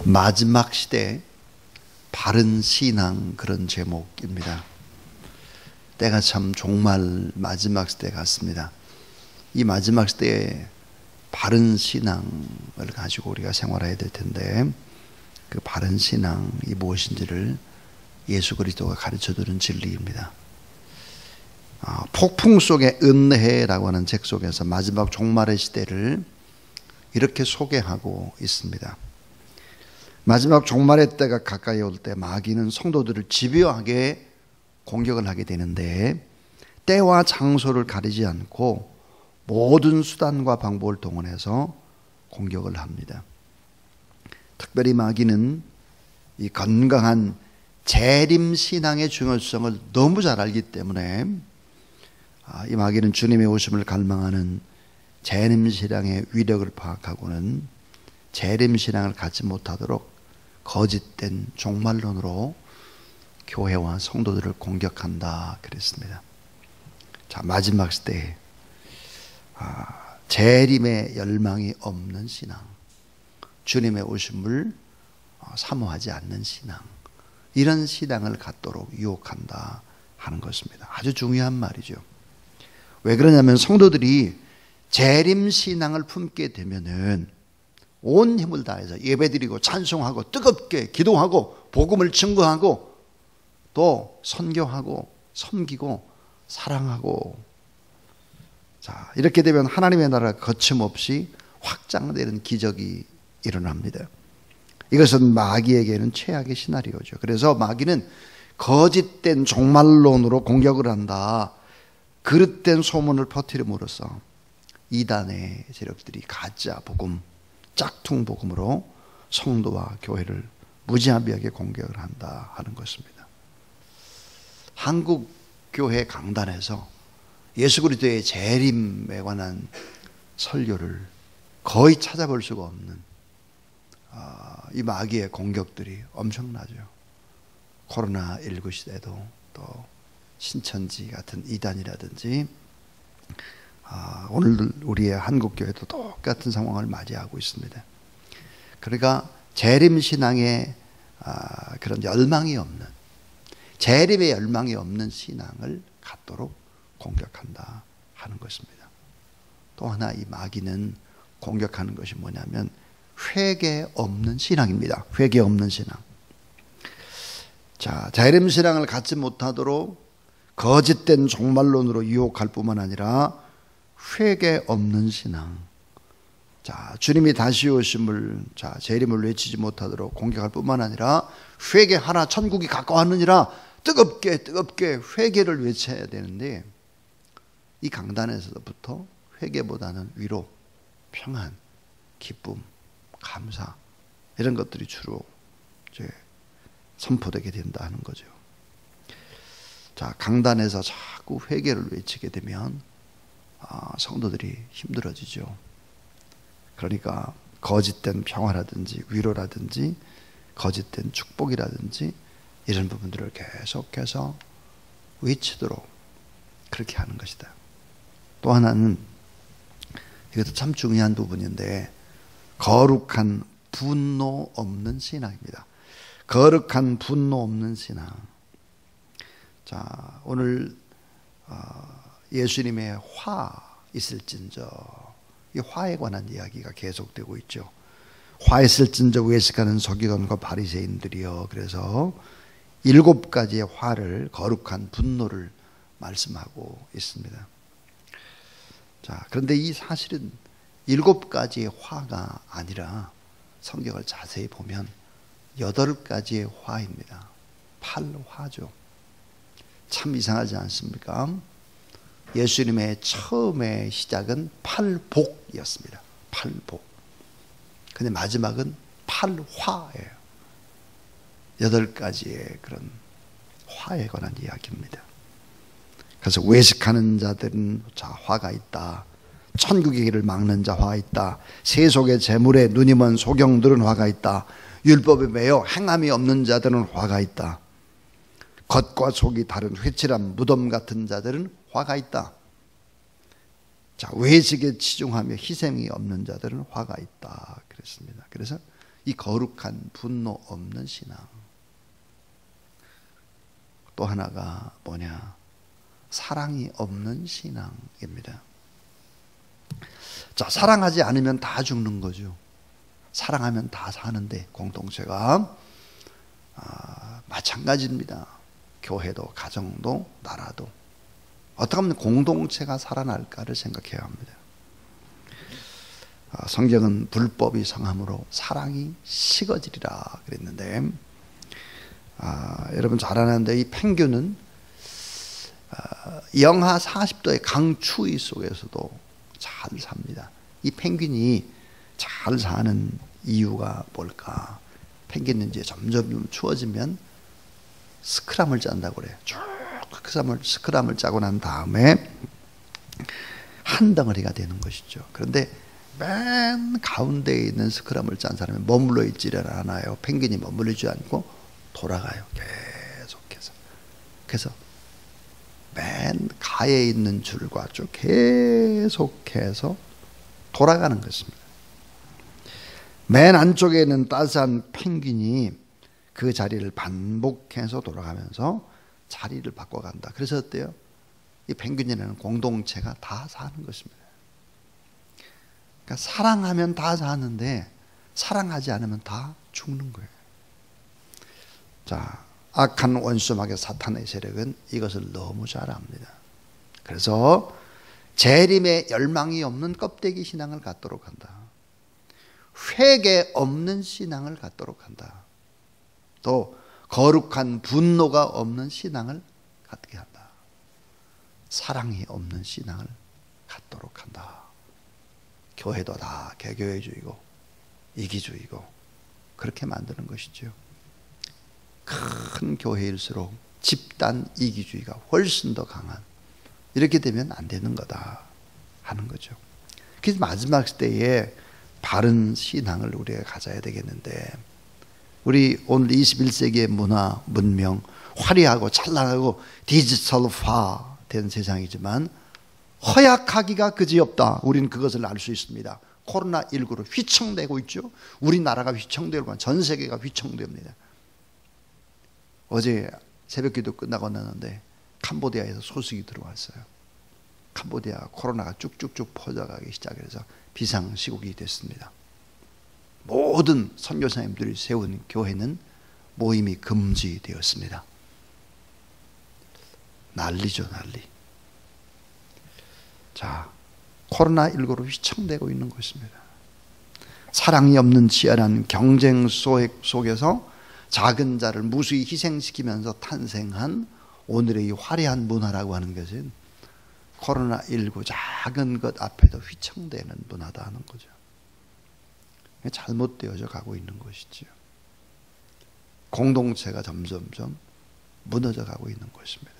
마지막 시대 바른 신앙, 그런 제목입니다. 때가 참 종말 마지막 시대 같습니다. 이 마지막 시대에 바른 신앙을 가지고 우리가 생활해야 될 텐데, 그 바른 신앙이 무엇인지를 예수 그리스도가 가르쳐주는 진리입니다. 폭풍 속의 은혜라고 하는 책 속에서 마지막 종말의 시대를 이렇게 소개하고 있습니다. 마지막 종말의 때가 가까이 올 때 마귀는 성도들을 집요하게 공격을 하게 되는데, 때와 장소를 가리지 않고 모든 수단과 방법을 동원해서 공격을 합니다. 특별히 마귀는 이 건강한 재림신앙의 중요성을 너무 잘 알기 때문에, 이 마귀는 주님의 오심을 갈망하는 재림신앙의 위력을 파악하고는 재림신앙을 갖지 못하도록 거짓된 종말론으로 교회와 성도들을 공격한다 그랬습니다. 자, 마지막 시대에 재림의 열망이 없는 신앙, 주님의 오심을 사모하지 않는 신앙, 이런 신앙을 갖도록 유혹한다 하는 것입니다. 아주 중요한 말이죠. 왜 그러냐면 성도들이 재림신앙을 품게 되면은 온 힘을 다해서 예배드리고 찬송하고 뜨겁게 기도하고 복음을 증거하고 또 선교하고 섬기고 사랑하고, 자, 이렇게 되면 하나님의 나라가 거침없이 확장되는 기적이 일어납니다. 이것은 마귀에게는 최악의 시나리오죠. 그래서 마귀는 거짓된 종말론으로 공격을 한다, 그릇된 소문을 퍼뜨림으로써 이단의 세력들이 가짜 복음, 짝퉁 복음으로 성도와 교회를 무지하게 공격을 한다 하는 것입니다. 한국 교회 강단에서 예수 그리스도의 재림에 관한 설교를 거의 찾아볼 수가 없는 이 마귀의 공격들이 엄청나죠. 코로나19 시대도 또 신천지 같은 이단이라든지, 오늘 우리의 한국교회도 똑같은 상황을 맞이하고 있습니다. 그러니까 재림신앙에 그런 열망이 없는, 재림의 열망이 없는 신앙을 갖도록 공격한다 하는 것입니다. 또 하나 이 마귀는 공격하는 것이 뭐냐면 회개 없는 신앙입니다. 회개 없는 신앙. 자, 재림신앙을 갖지 못하도록 거짓된 종말론으로 유혹할 뿐만 아니라 회개 없는 신앙. 자, 주님이 다시 오심을, 재림을 외치지 못하도록 공격할 뿐만 아니라 회개하라, 천국이 가까웠느니라, 뜨겁게 회개를 외쳐야 되는데, 이 강단에서부터 회개보다는 위로, 평안, 기쁨, 감사, 이런 것들이 주로 이제 선포되게 된다는 거죠. 자, 강단에서 자꾸 회개를 외치게 되면 성도들이 힘들어지죠. 그러니까 거짓된 평화라든지 위로라든지 거짓된 축복이라든지 이런 부분들을 계속해서 외치도록 그렇게 하는 것이다. 또 하나는, 이것도 참 중요한 부분인데, 거룩한 분노 없는 신앙입니다. 거룩한 분노 없는 신앙. 자, 오늘 예수님의 화 있을진저, 이 화에 관한 이야기가 계속되고 있죠. 화 있을진저 외식하는 서기관과 바리새인들이요. 그래서 7가지의 화를, 거룩한 분노를 말씀하고 있습니다. 자, 그런데 이 사실은 7가지의 화가 아니라 성경을 자세히 보면 8가지의 화입니다. 8화죠. 참 이상하지 않습니까? 예수님의 처음의 시작은 8복이었습니다. 8복. 근데 마지막은 8화예요. 8가지의 그런 화에 관한 이야기입니다. 그래서 외식하는 자들은 화가 있다. 천국의 길을 막는 자 화 있다. 세속의 재물에 눈이 먼 소경들은 화가 있다. 율법에 매여 행함이 없는 자들은 화가 있다. 겉과 속이 다른 회칠한 무덤 같은 자들은 화가 있다. 자, 외식에 치중하며 희생이 없는 자들은 화가 있다 그랬습니다. 그래서 이 거룩한 분노 없는 신앙. 또 하나가 뭐냐? 사랑이 없는 신앙입니다. 자, 사랑하지 않으면 다 죽는 거죠. 사랑하면 다 사는데 공동체가 마찬가지입니다. 교회도 가정도 나라도 어떻게 하면 공동체가 살아날까를 생각해야 합니다. 성경은 불법이 성함으로 사랑이 식어지리라 그랬는데 여러분 잘 아는데 이 펭귄은 영하 40도의 강추위 속에서도 잘 삽니다. 이 펭귄이 잘 사는 이유가 뭘까? 펭귄은 이제 점점 추워지면 스크람을 짠다고 그래요. 쭉 스크람을 짜고 난 다음에 한 덩어리가 되는 것이죠. 그런데 맨 가운데에 있는 스크람을 짠 사람이 머물러 있지를 않아요. 펭귄이 머물리지 않고 돌아가요. 계속해서. 그래서 맨 가에 있는 줄과 쭉 계속해서 돌아가는 것입니다. 맨 안쪽에 있는 따스한 펭귄이 그 자리를 반복해서 돌아가면서 자리를 바꿔간다. 그래서 어때요? 이 펭귄이라는 공동체가 다 사는 것입니다. 그러니까 사랑하면 다 사는데 사랑하지 않으면 다 죽는 거예요. 자, 악한 원수 마귀 사탄의 세력은 이것을 너무 잘 압니다. 그래서 재림의 열망이 없는 껍데기 신앙을 갖도록 한다. 회개 없는 신앙을 갖도록 한다. 또 거룩한 분노가 없는 신앙을 갖게 한다. 사랑이 없는 신앙을 갖도록 한다. 교회도 다 개교회주의고 이기주의고 그렇게 만드는 것이죠. 큰 교회일수록 집단 이기주의가 훨씬 더 강한, 이렇게 되면 안 되는 거다 하는 거죠. 그래서 마지막 때에 바른 신앙을 우리가 가져야 되겠는데, 우리 오늘 21세기의 문화, 문명, 화려하고 찬란하고 디지털화 된 세상이지만 허약하기가 그지없다. 우리는 그것을 알 수 있습니다. 코로나19로 휘청되고 있죠. 우리나라가 휘청되고 전 세계가 휘청됩니다. 어제 새벽기도 끝나고 났는데 캄보디아에서 소식이 들어왔어요. 캄보디아 코로나가 쭉쭉쭉 퍼져가기 시작해서 비상시국이 됐습니다. 모든 선교사님들이 세운 교회는 모임이 금지되었습니다. 난리죠, 난리. 자, 코로나19로 휘청되고 있는 것입니다. 사랑이 없는 치열한 경쟁 속에서 작은 자를 무수히 희생시키면서 탄생한 오늘의 이 화려한 문화라고 하는 것은 코로나19 작은 것 앞에도 휘청대는 문화다 하는 거죠. 잘못되어져 가고 있는 것이죠. 공동체가 점점점 무너져 가고 있는 것입니다.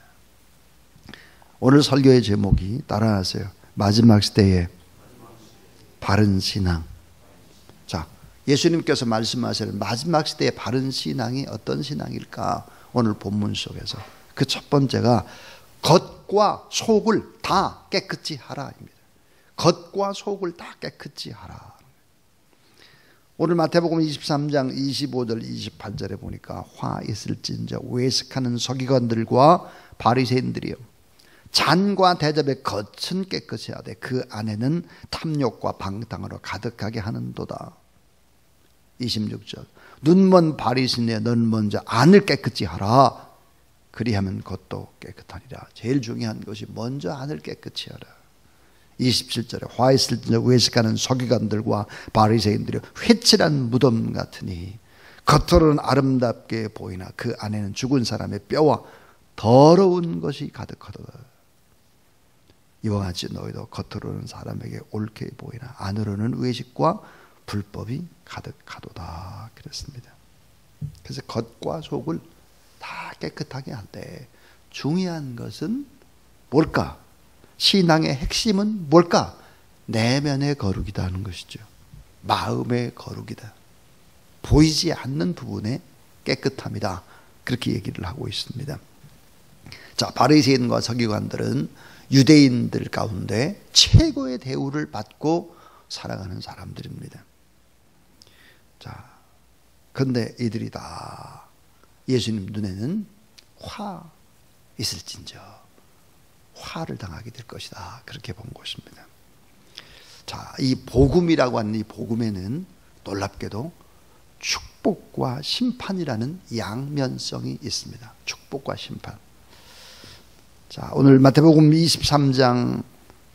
오늘 설교의 제목이 따라하세요. 마지막 시대의 바른 신앙. 자, 예수님께서 말씀하시는 마지막 시대의 바른 신앙이 어떤 신앙일까? 오늘 본문 속에서 그 첫 번째가 겉과 속을 다 깨끗이 하라입니다. 겉과 속을 다 깨끗이 하라. 오늘 마태복음 23장 25절 28절에 보니까 화 있을진저 외식하는 서기관들과 바리새인들이요, 잔과 대접의 겉은 깨끗이 하되 그 안에는 탐욕과 방탕으로 가득하게 하는도다. 26절 눈먼 바리새인이여 너는 먼저 안을 깨끗이 하라. 그리하면 겉도 깨끗하니라. 제일 중요한 것이 먼저 안을 깨끗이 하라. 27절에 화 있을진저 외식하는 서기관들과 바리새인들이 회칠한 무덤 같으니 겉으로는 아름답게 보이나 그 안에는 죽은 사람의 뼈와 더러운 것이 가득하도다. 이와 같이 너희도 겉으로는 사람에게 옳게 보이나 안으로는 외식과 불법이 가득하도다 그랬습니다. 그래서 겉과 속을 다 깨끗하게 할 때 중요한 것은 뭘까? 신앙의 핵심은 뭘까? 내면의 거룩이다 하는 것이죠. 마음의 거룩이다. 보이지 않는 부분의 깨끗함이다. 그렇게 얘기를 하고 있습니다. 자, 바리새인과 서기관들은 유대인들 가운데 최고의 대우를 받고 살아가는 사람들입니다. 자, 그런데 이들이 다 예수님 눈에는 화 있을진저 화를 당하게 될 것이다. 그렇게 본 것입니다. 자, 이 복음이라고 하는 이 복음에는 놀랍게도 축복과 심판이라는 양면성이 있습니다. 축복과 심판. 자, 오늘 마태복음 23장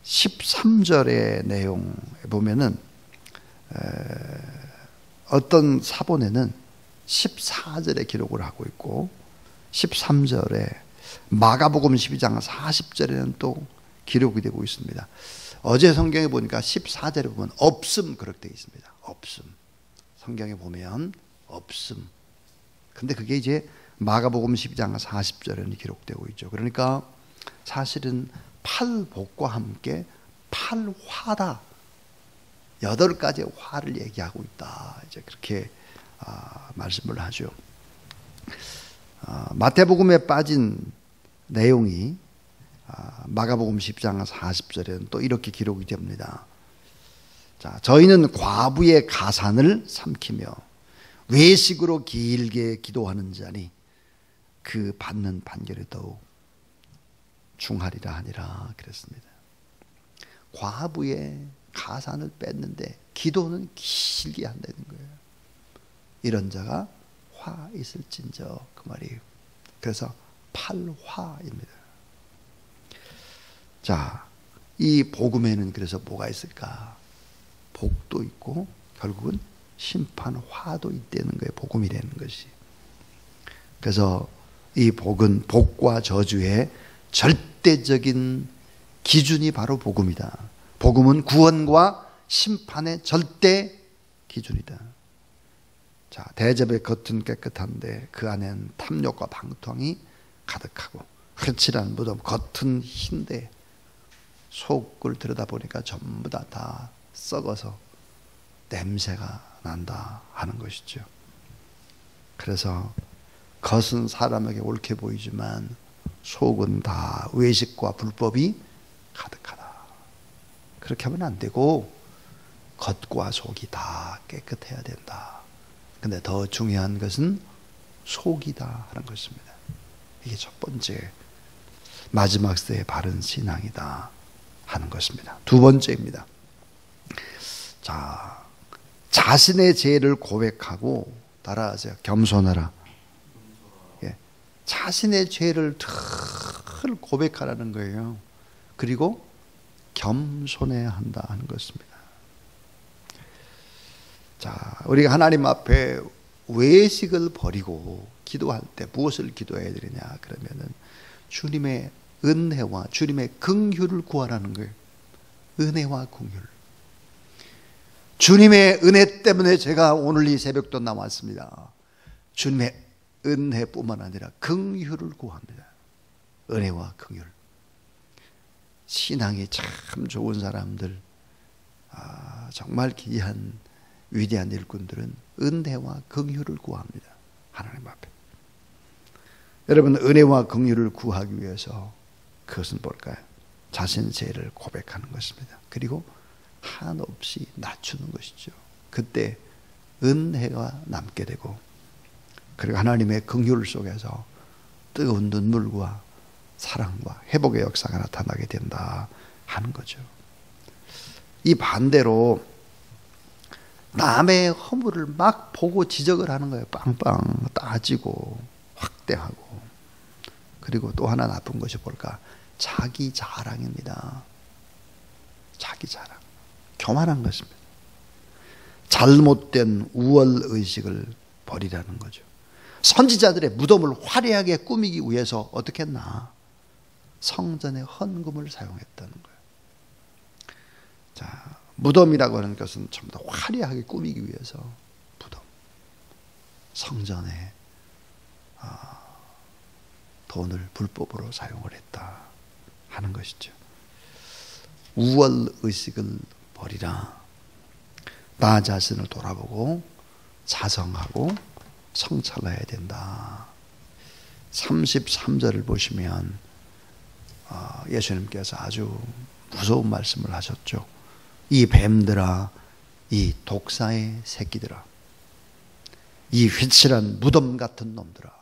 13절의 내용 보면은 어떤 사본에는 14절에 기록을 하고 있고 13절에 마가복음 12장 40절에는 또 기록이 되고 있습니다. 어제 성경에 보니까 14절에 보면 없음 그렇게 되어 있습니다. 없음. 성경에 보면 없음. 근데 그게 이제 마가복음 12장 40절에는 기록되고 있죠. 그러니까 사실은 팔복과 함께 팔화다. 8가지의 화를 얘기하고 있다. 이제 그렇게 말씀을 하죠. 마태복음에 빠진 내용이 마가복음 10장 40절에는 또 이렇게 기록이 됩니다. 자, 저희는 과부의 가산을 삼키며 외식으로 길게 기도하는 자니 그 받는 판결이 더욱 중하리라 하니라 그랬습니다. 과부의 가산을 뺐는데 기도는 길게 한다는 거예요. 이런 자가 화 있을진저 그 말이에요. 그래서 팔화입니다. 자, 이 복음에는 그래서 뭐가 있을까? 복도 있고 결국은 심판화도 있다는 거예요. 복음이라는 것이. 그래서 이 복은 복과 저주의 절대적인 기준이 바로 복음이다. 복음은 구원과 심판의 절대 기준이다. 자, 대접의 겉은 깨끗한데 그 안에는 탐욕과 방탕이 가득하고 흑칠한 무덤 겉은 흰데 속을 들여다보니까 전부 다 썩어서 냄새가 난다 하는 것이죠. 그래서 겉은 사람에게 옳게 보이지만 속은 다 외식과 불법이 가득하다. 그렇게 하면 안 되고 겉과 속이 다 깨끗해야 된다. 근데 더 중요한 것은 속이다 하는 것입니다. 이게 첫 번째 마지막 때의 바른 신앙이다 하는 것입니다. 두 번째입니다. 자, 자신의 죄를 고백하고 따라하세요. 겸손하라. 예, 자신의 죄를 늘 고백하라는 거예요. 그리고 겸손해야 한다 하는 것입니다. 자, 우리가 하나님 앞에 외식을 버리고 기도할 때 무엇을 기도해야 되느냐 그러면은 주님의 은혜와 주님의 긍휼을 구하라는 거예요. 은혜와 긍휼. 주님의 은혜 때문에 제가 오늘 이 새벽도 나왔습니다. 주님의 은혜뿐만 아니라 긍휼을 구합니다. 은혜와 긍휼. 신앙이 참 좋은 사람들, 정말 귀한 위대한 일꾼들은 은혜와 긍휼을 구합니다. 하나님 앞에. 여러분, 은혜와 긍휼을 구하기 위해서 그것은 뭘까요? 자신의 죄를 고백하는 것입니다. 그리고 한없이 낮추는 것이죠. 그때 은혜가 남게 되고, 그리고 하나님의 긍휼 속에서 뜨거운 눈물과 사랑과 회복의 역사가 나타나게 된다 하는 거죠. 이 반대로 남의 허물을 막 보고 지적을 하는 거예요. 빵빵 따지고 확대하고. 그리고 또 하나 나쁜 것이 뭘까? 자기 자랑입니다. 자기 자랑. 교만한 것입니다. 잘못된 우월의식을 버리라는 거죠. 선지자들의 무덤을 화려하게 꾸미기 위해서 어떻게 했나? 성전의 헌금을 사용했다는 거예요. 자, 무덤이라고 하는 것은 전부 다 화려하게 꾸미기 위해서 무덤, 성전에 돈을 불법으로 사용을 했다 하는 것이죠. 우월의식을 버리라. 나 자신을 돌아보고 자성하고 성찰해야 된다. 33절을 보시면 예수님께서 아주 무서운 말씀을 하셨죠. 이 뱀들아, 이 독사의 새끼들아, 이 휘칠한 무덤 같은 놈들아,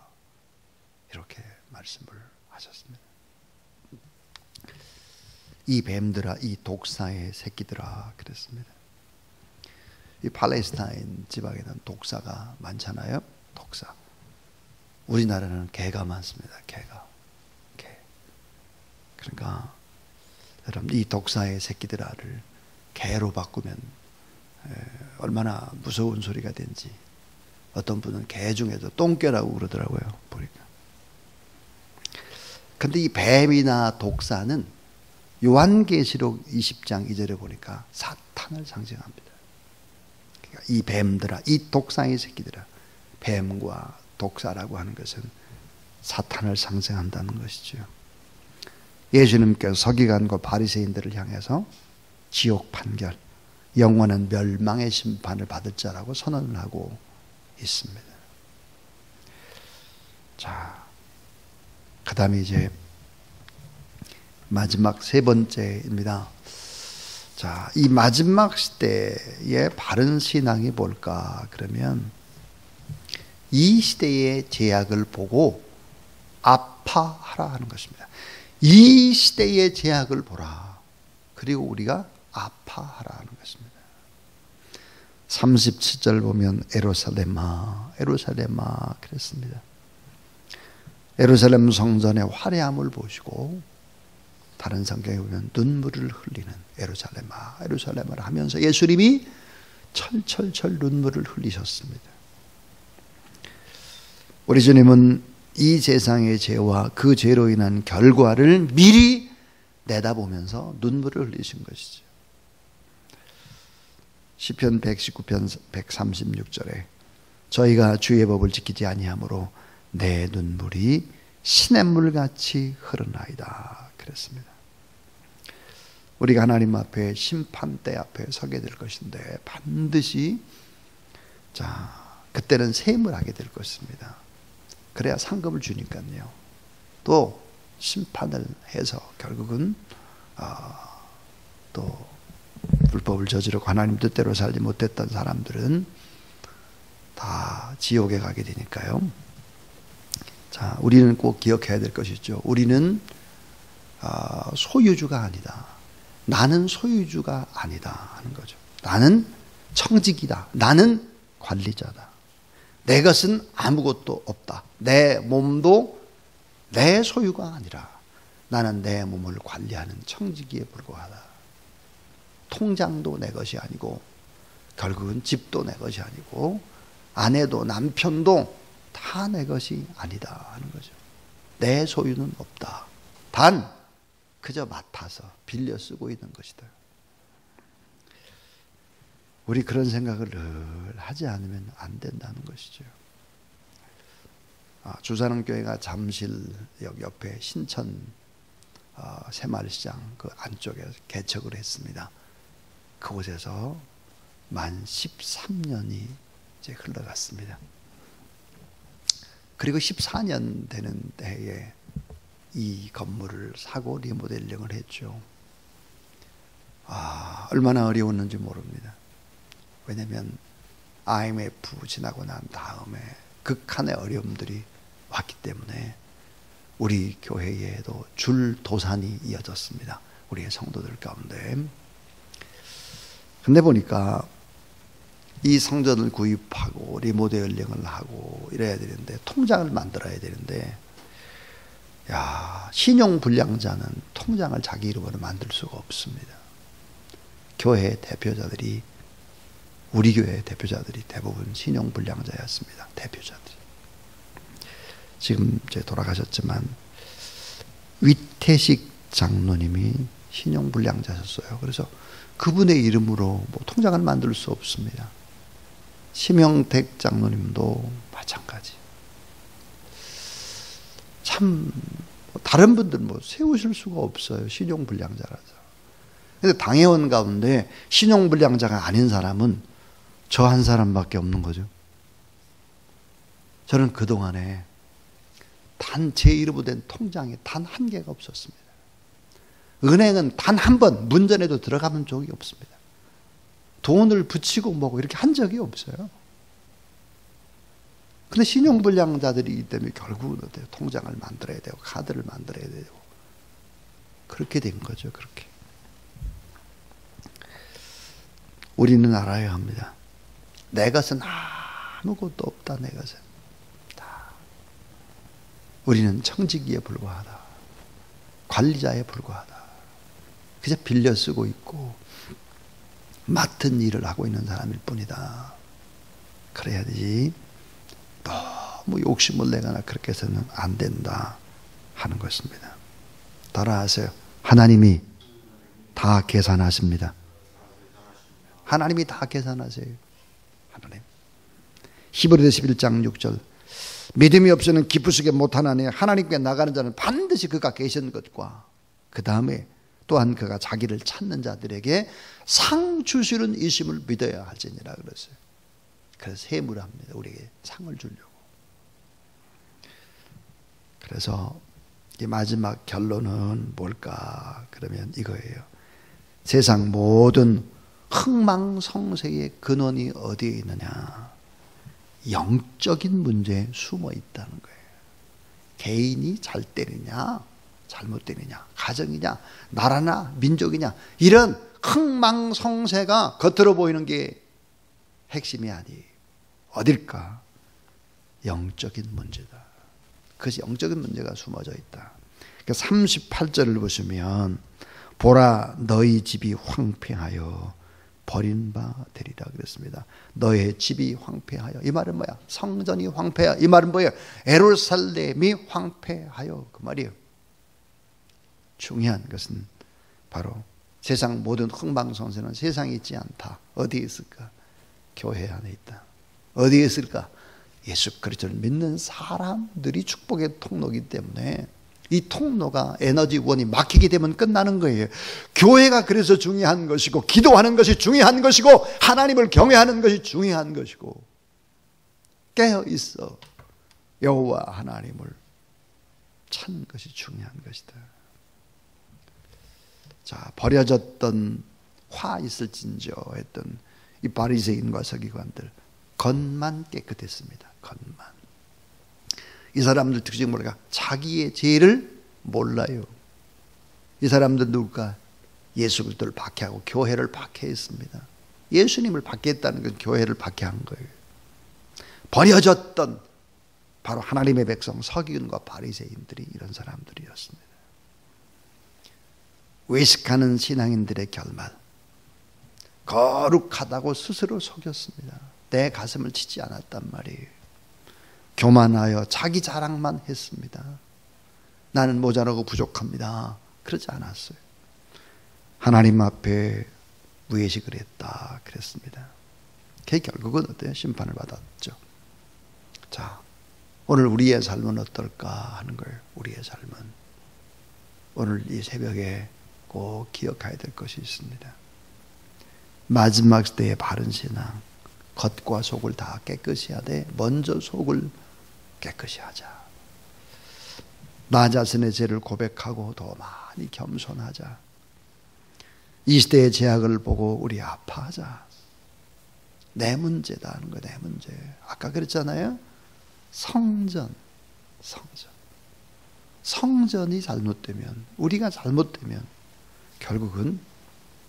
이렇게 말씀을 하셨습니다. 이 뱀들아, 이 독사의 새끼들아, 그랬습니다. 이 팔레스타인 지방에는 독사가 많잖아요. 독사. 우리나라는 개가 많습니다. 개. 그러니까 여러분, 이 독사의 새끼들아를 개로 바꾸면 얼마나 무서운 소리가 된지. 어떤 분은 개 중에도 똥개라고 그러더라고요, 보니까. 근데 이 뱀이나 독사는 요한계시록 20장 2절에 보니까 사탄을 상징합니다. 그러니까 이 뱀들아, 이 독사의 새끼들아, 뱀과 독사라고 하는 것은 사탄을 상징한다는 것이죠. 예수님께서 서기관과 바리새인들을 향해서 지옥 판결, 영원한 멸망의 심판을 받을 자라고 선언을 하고 있습니다. 자, 그 다음에 이제 마지막 세 번째입니다. 자, 이 마지막 시대의 바른 신앙이 뭘까? 그러면 이 시대의 제약을 보고 아파하라 하는 것입니다. 이 시대의 제약을 보라. 그리고 우리가 아파하라 하는 것입니다. 37절 보면 예루살렘아, 예루살렘아 그랬습니다. 예루살렘 성전의 화려함을 보시고 다른 성경에 보면 눈물을 흘리는 예루살렘아, 예루살렘을 하면서 예수님이 철철철 눈물을 흘리셨습니다. 우리 주님은 이 세상의 죄와 그 죄로 인한 결과를 미리 내다보면서 눈물을 흘리신 것이죠. 시편 119편 136절에 저희가 주의 법을 지키지 아니하므로 내 눈물이 시냇물같이 흐르나이다 그랬습니다. 우리가 하나님 앞에 심판대 앞에 서게 될 것인데 반드시 그때는 세임을 하게 될 것입니다. 그래야 상급을 주니까요. 또 심판을 해서 결국은 또 불법을 저지르고 하나님 뜻대로 살지 못했던 사람들은 다 지옥에 가게 되니까요. 자, 우리는 꼭 기억해야 될 것이 있죠. 우리는 소유주가 아니다. 나는 소유주가 아니다 하는 거죠. 나는 청직이다. 나는 관리자다. 내 것은 아무것도 없다. 내 몸도 내 소유가 아니라 나는 내 몸을 관리하는 청지기에 불과하다. 통장도 내 것이 아니고 결국은 집도 내 것이 아니고 아내도 남편도 다 내 것이 아니다 하는 거죠. 내 소유는 없다. 단 그저 맡아서 빌려 쓰고 있는 것이다. 우리 그런 생각을 늘 하지 않으면 안 된다는 것이죠. 주산원교회가 잠실역 옆에 신천 새마을시장 그 안쪽에 개척을 했습니다. 그곳에서 만 13년이 이제 흘러갔습니다. 그리고 14년 되는 해에 이 건물을 사고 리모델링을 했죠. 얼마나 어려웠는지 모릅니다. 왜냐하면 IMF 지나고 난 다음에 극한의 어려움들이 왔기 때문에 우리 교회에도 줄도산이 이어졌습니다. 우리의 성도들 가운데. 근데 보니까 이 성전을 구입하고 리모델링을 하고 이래야 되는데 통장을 만들어야 되는데 신용불량자는 통장을 자기 이름으로 만들 수가 없습니다. 교회 대표자들이 우리 교회 대표자들이 대부분 신용불량자였습니다. 대표자들이. 지금 이제 돌아가셨지만 위태식 장로님이 신용불량자셨어요. 그래서 그분의 이름으로 통장을 만들 수 없습니다. 심영택 장로님도 마찬가지. 참 다른 분들 세우실 수가 없어요. 신용불량자라서. 근데 당회원 가운데 신용불량자가 아닌 사람은 저 한 사람밖에 없는 거죠. 저는 그동안에 단 제 이름으로 된 통장에 단 한 개가 없었습니다. 은행은 단 한 번 문전에도 들어가본 적이 없습니다. 돈을 붙이고 뭐고 이렇게 한 적이 없어요. 근데 신용불량자들이기 때문에 결국은 어때요? 통장을 만들어야 되고 카드를 만들어야 되고 그렇게 된 거죠. 그렇게. 우리는 알아야 합니다. 내 것은 아무것도 없다. 내 것은 다. 우리는 청지기에 불과하다. 관리자에 불과하다. 그저 빌려 쓰고 있고 맡은 일을 하고 있는 사람일 뿐이다. 그래야 되지. 너무 욕심을 내거나 그렇게 해서는 안 된다 하는 것입니다. 따라하세요. 하나님이 다 계산하십니다. 하나님이 다 계산하세요. 하나님. 히브리서 11장 6절. 믿음이 없이는 기쁘시게 못하나니 하나님께 나가는 자는 반드시 그가 계신 것과 그 다음에 또한 그가 자기를 찾는 자들에게 상 주시는 이심을 믿어야 할지니라 그랬어요. 그래서 세무를 합니다. 우리에게 상을 주려고. 그래서 이 마지막 결론은 뭘까? 그러면 이거예요. 세상 모든 흥망성쇠의 근원이 어디에 있느냐? 영적인 문제에 숨어 있다는 거예요. 개인이 잘 때리냐, 잘못 때리냐, 가정이냐, 나라나 민족이냐, 이런 흥망성쇠가 겉으로 보이는 게 핵심이 아니에요. 어딜까? 영적인 문제다. 그것이 영적인 문제가 숨어져 있다. 38절을 보시면 보라 너희 집이 황폐하여 버린 바 되리라 그랬습니다. 너의 집이 황폐하여. 이 말은 뭐야? 성전이 황폐하여. 이 말은 뭐예요? 예루살렘이 황폐하여. 그 말이에요. 중요한 것은 바로 세상 모든 흥망성쇠는 세상에 있지 않다. 어디에 있을까? 교회 안에 있다. 어디에 있을까? 예수 그리스도를 믿는 사람들이 축복의 통로이기 때문에 이 통로가 에너지원이 막히게 되면 끝나는 거예요. 교회가 그래서 중요한 것이고 기도하는 것이 중요한 것이고 하나님을 경외하는 것이 중요한 것이고 깨어있어 여호와 하나님을 찾는 것이 중요한 것이다. 자, 버려졌던 화 있을진저 했던 이 바리새인과 서기관들 겉만 깨끗했습니다. 겉만. 이 사람들 특징이 뭘까? 자기의 죄를 몰라요. 이 사람들 누굴까? 예수 그리스도를 박해하고 교회를 박해했습니다. 예수님을 박해했다는 건 교회를 박해한 거예요. 버려졌던 바로 하나님의 백성 서기관과 바리새인들이 이런 사람들이었습니다. 외식하는 신앙인들의 결말. 거룩하다고 스스로 속였습니다. 내 가슴을 치지 않았단 말이에요. 교만하여 자기 자랑만 했습니다. 나는 모자라고 부족합니다. 그러지 않았어요. 하나님 앞에 무예식을 했다 그랬습니다. 그게 결국은 어때요? 심판을 받았죠. 자, 오늘 우리의 삶은 어떨까 하는 거예요. 우리의 삶은 오늘 이 새벽에 꼭 기억해야 될 것이 있습니다. 마지막 때의 바른 신앙, 겉과 속을 다 깨끗이 하되 먼저 속을 깨끗이 하자. 나 자신의 죄를 고백하고 더 많이 겸손하자. 이 시대의 제약을 보고 우리 아파하자. 내 문제다 하는 거야. 내 문제. 아까 그랬잖아요. 성전이 잘못되면, 우리가 잘못되면 결국은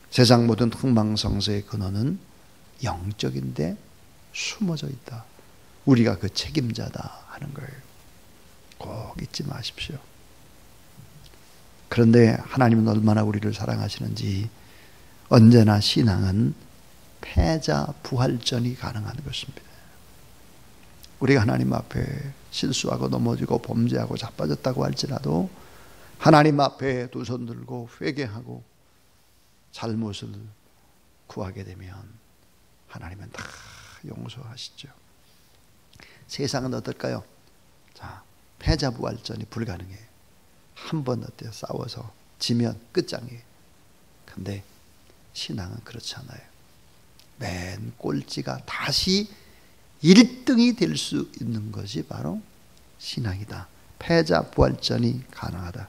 세상 모든 흥망성쇠의 근원은 영적인데 숨어져 있다. 우리가 그 책임자다 하는 거예요. 꼭 잊지 마십시오. 그런데 하나님은 얼마나 우리를 사랑하시는지 언제나 신앙은 패자 부활전이 가능한 것입니다. 우리가 하나님 앞에 실수하고 넘어지고 범죄하고 자빠졌다고 할지라도 하나님 앞에 두 손 들고 회개하고 잘못을 구하게 되면 하나님은 다 용서하시죠. 세상은 어떨까요? 자, 패자부활전이 불가능해요. 한 번 어때요? 싸워서 지면 끝장이에요. 근데 신앙은 그렇지 않아요. 맨 꼴찌가 다시 1등이 될 수 있는 것이 바로 신앙이다. 패자부활전이 가능하다.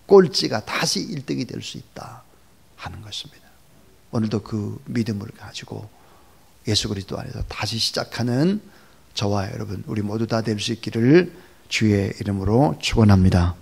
꼴찌가 다시 1등이 될 수 있다 하는 것입니다. 오늘도 그 믿음을 가지고 예수 그리스도 안에서 다시 시작하는 저와 여러분 우리 모두 다 될 수 있기를 주의 이름으로 축원합니다.